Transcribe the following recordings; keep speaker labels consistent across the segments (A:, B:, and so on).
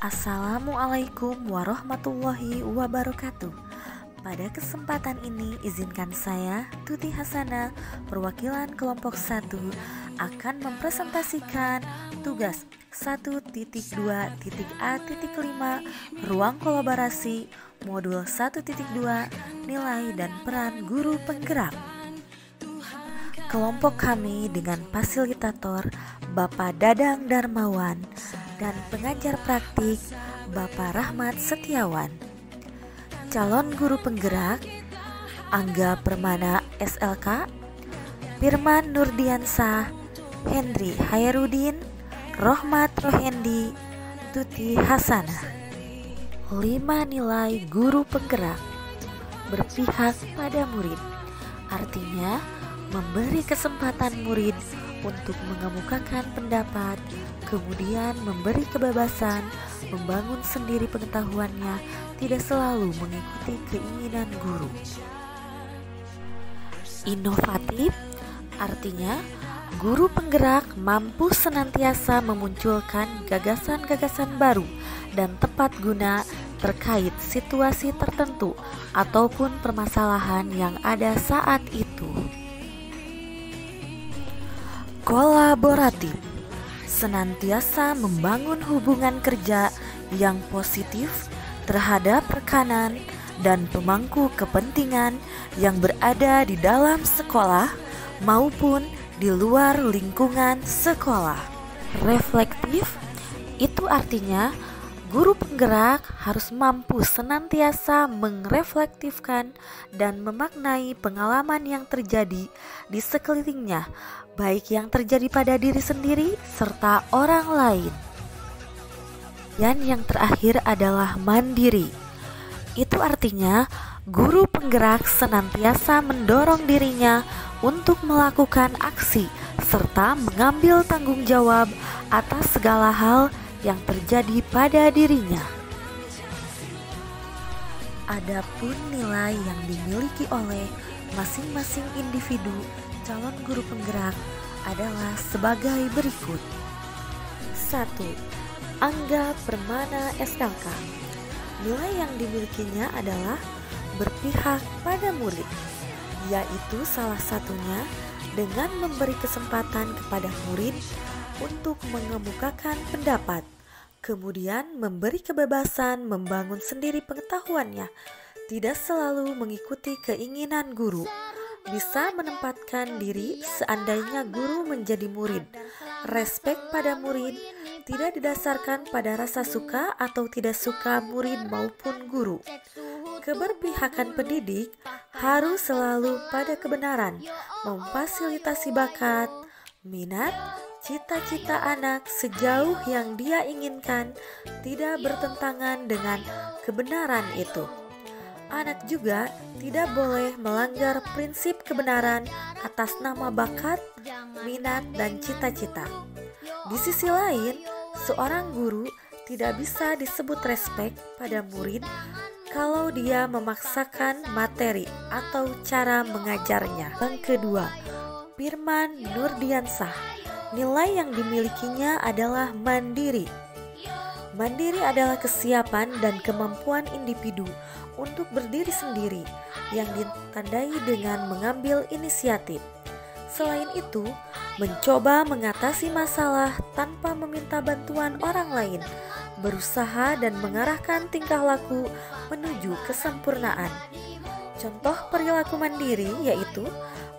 A: Assalamualaikum warahmatullahi wabarakatuh. Pada kesempatan ini izinkan saya, Tuti Hasana, perwakilan kelompok 1, akan mempresentasikan tugas 1.2.A.5 ruang kolaborasi modul 1.2 nilai dan peran guru penggerak. Kelompok kami dengan fasilitator Bapak Dadang Darmawan dan pengajar praktik Bapak Rahmat Setiawan. Calon guru penggerak Angga Permana SLK, Firman Nurdiansah, Hendri Hairudin, Rohmat Rohendi, Tuti Hasanah. 5 nilai guru penggerak: berpihak pada murid, artinya memberi kesempatan murid untuk mengemukakan pendapat, kemudian memberi kebebasan membangun sendiri pengetahuannya, tidak selalu mengikuti keinginan guru. Inovatif, artinya guru penggerak mampu senantiasa memunculkan gagasan-gagasan baru dan tepat guna terkait situasi tertentu ataupun permasalahan yang ada saat itu. Kolaboratif, senantiasa membangun hubungan kerja yang positif terhadap rekanan dan pemangku kepentingan yang berada di dalam sekolah maupun di luar lingkungan sekolah. Reflektif, itu artinya guru penggerak harus mampu senantiasa mereflektifkan dan memaknai pengalaman yang terjadi di sekelilingnya, baik yang terjadi pada diri sendiri serta orang lain. Dan yang terakhir adalah mandiri. Itu artinya guru penggerak senantiasa mendorong dirinya untuk melakukan aksi serta mengambil tanggung jawab atas segala hal yang terjadi pada dirinya. Adapun nilai yang dimiliki oleh masing-masing individu calon guru penggerak adalah sebagai berikut. 1. Angga Permana SLK. Nilai yang dimilikinya adalah berpihak pada murid, yaitu salah satunya dengan memberi kesempatan kepada murid untuk mengemukakan pendapat, kemudian memberi kebebasan membangun sendiri pengetahuannya, tidak selalu mengikuti keinginan guru, bisa menempatkan diri seandainya guru menjadi murid, respek pada murid, tidak didasarkan pada rasa suka atau tidak suka murid maupun guru. Keberpihakan pendidik harus selalu pada kebenaran, memfasilitasi bakat, minat, cita-cita anak sejauh yang dia inginkan, tidak bertentangan dengan kebenaran itu. Anak juga tidak boleh melanggar prinsip kebenaran atas nama bakat, minat, dan cita-cita. Di sisi lain, seorang guru tidak bisa disebut respek pada murid kalau dia memaksakan materi atau cara mengajarnya. Yang kedua, Firman Nurdiansah. Nilai yang dimilikinya adalah mandiri. Mandiri adalah kesiapan dan kemampuan individu untuk berdiri sendiri yang ditandai dengan mengambil inisiatif. Selain itu, mencoba mengatasi masalah tanpa meminta bantuan orang lain, berusaha dan mengarahkan tingkah laku menuju kesempurnaan. Contoh perilaku mandiri yaitu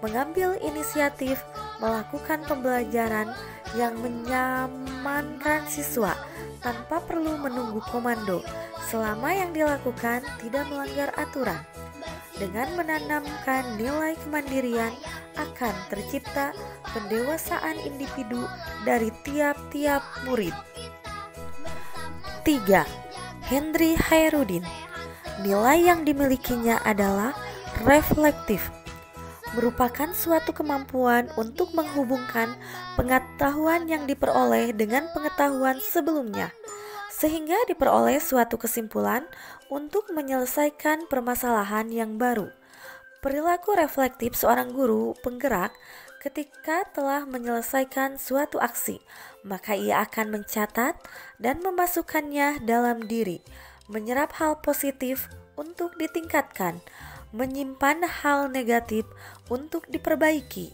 A: mengambil inisiatif melakukan pembelajaran yang menyamankan siswa tanpa perlu menunggu komando selama yang dilakukan tidak melanggar aturan. Dengan menanamkan nilai kemandirian akan tercipta pendewasaan individu dari tiap-tiap murid. 3. Hendri Hairudin. Nilai yang dimilikinya adalah reflektif, merupakan suatu kemampuan untuk menghubungkan pengetahuan yang diperoleh dengan pengetahuan sebelumnya, sehingga diperoleh suatu kesimpulan untuk menyelesaikan permasalahan yang baru. Perilaku reflektif seorang guru penggerak Ketika telah menyelesaikan suatu aksi, maka ia akan mencatat dan memasukkannya dalam diri, menyerap hal positif untuk ditingkatkan, menyimpan hal negatif untuk diperbaiki,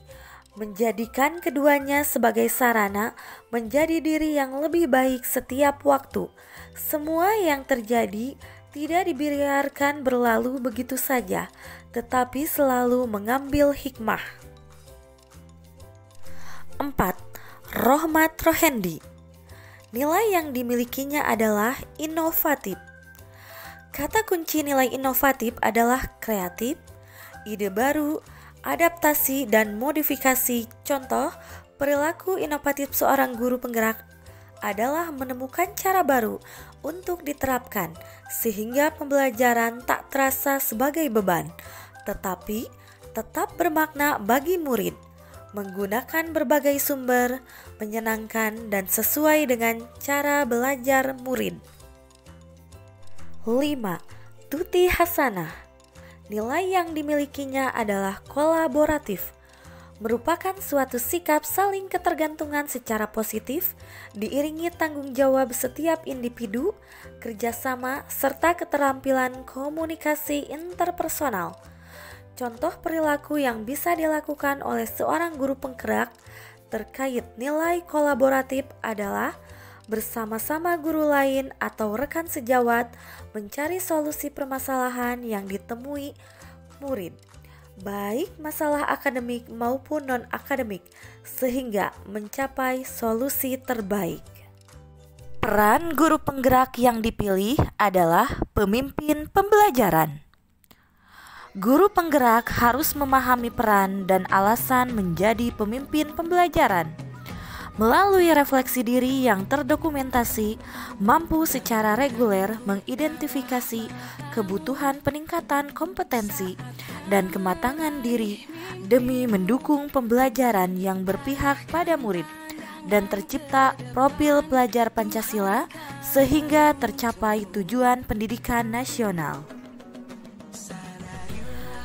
A: menjadikan keduanya sebagai sarana menjadi diri yang lebih baik setiap waktu. Semua yang terjadi tidak dibiarkan berlalu begitu saja, tetapi selalu mengambil hikmah. 4. Rohmat Rohendi. Nilai yang dimilikinya adalah inovatif. Kata kunci nilai inovatif adalah kreatif, ide baru, adaptasi, dan modifikasi. Contoh, perilaku inovatif seorang guru penggerak adalah menemukan cara baru untuk diterapkan sehingga pembelajaran tak terasa sebagai beban, tetapi tetap bermakna bagi murid, menggunakan berbagai sumber, menyenangkan dan sesuai dengan cara belajar murid. 5. Tuti Hasanah. Nilai yang dimilikinya adalah kolaboratif, merupakan suatu sikap saling ketergantungan secara positif, diiringi tanggung jawab setiap individu, kerjasama, serta keterampilan komunikasi interpersonal. Contoh perilaku yang bisa dilakukan oleh seorang guru penggerak terkait nilai kolaboratif adalah bersama-sama guru lain atau rekan sejawat mencari solusi permasalahan yang ditemui murid, baik masalah akademik maupun non-akademik, sehingga mencapai solusi terbaik. Peran guru penggerak yang dipilih adalah pemimpin pembelajaran. Guru penggerak harus memahami peran dan alasan menjadi pemimpin pembelajaran. Melalui refleksi diri yang terdokumentasi, mampu secara reguler mengidentifikasi kebutuhan peningkatan kompetensi dan kematangan diri demi mendukung pembelajaran yang berpihak pada murid dan tercipta profil pelajar Pancasila sehingga tercapai tujuan pendidikan nasional.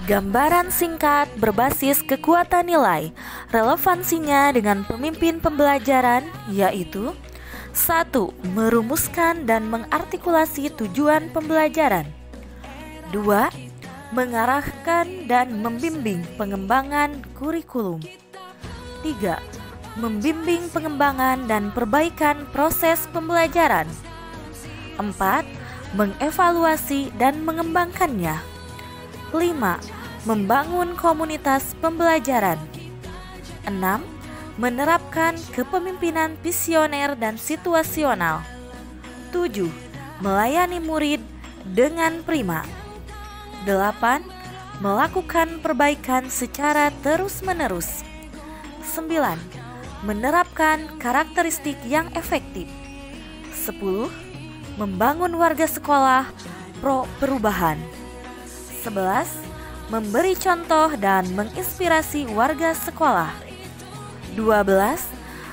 A: Gambaran singkat berbasis kekuatan nilai, relevansinya dengan pemimpin pembelajaran yaitu 1. Merumuskan dan mengartikulasi tujuan pembelajaran. 2. Mengarahkan dan membimbing pengembangan kurikulum. 3. Membimbing pengembangan dan perbaikan proses pembelajaran. 4. Mengevaluasi dan mengembangkannya. 5. Membangun komunitas pembelajaran. 6. Menerapkan kepemimpinan visioner dan situasional. 7. Melayani murid dengan prima. 8. Melakukan perbaikan secara terus-menerus. 9. Menerapkan karakteristik yang efektif. 10. Membangun warga sekolah pro perubahan. 11. Memberi contoh dan menginspirasi warga sekolah. 12.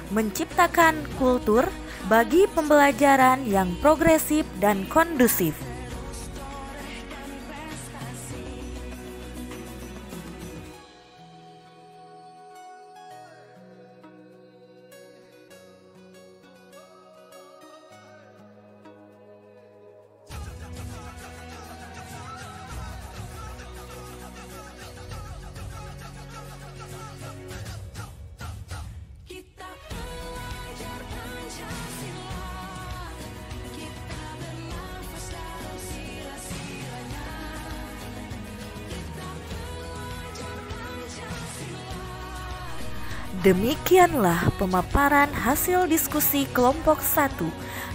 A: Menciptakan kultur bagi pembelajaran yang progresif dan kondusif. Demikianlah pemaparan hasil diskusi kelompok 1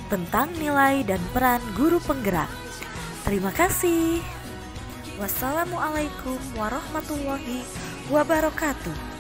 A: tentang nilai dan peran guru penggerak. Terima kasih. Wassalamualaikum warahmatullahi wabarakatuh.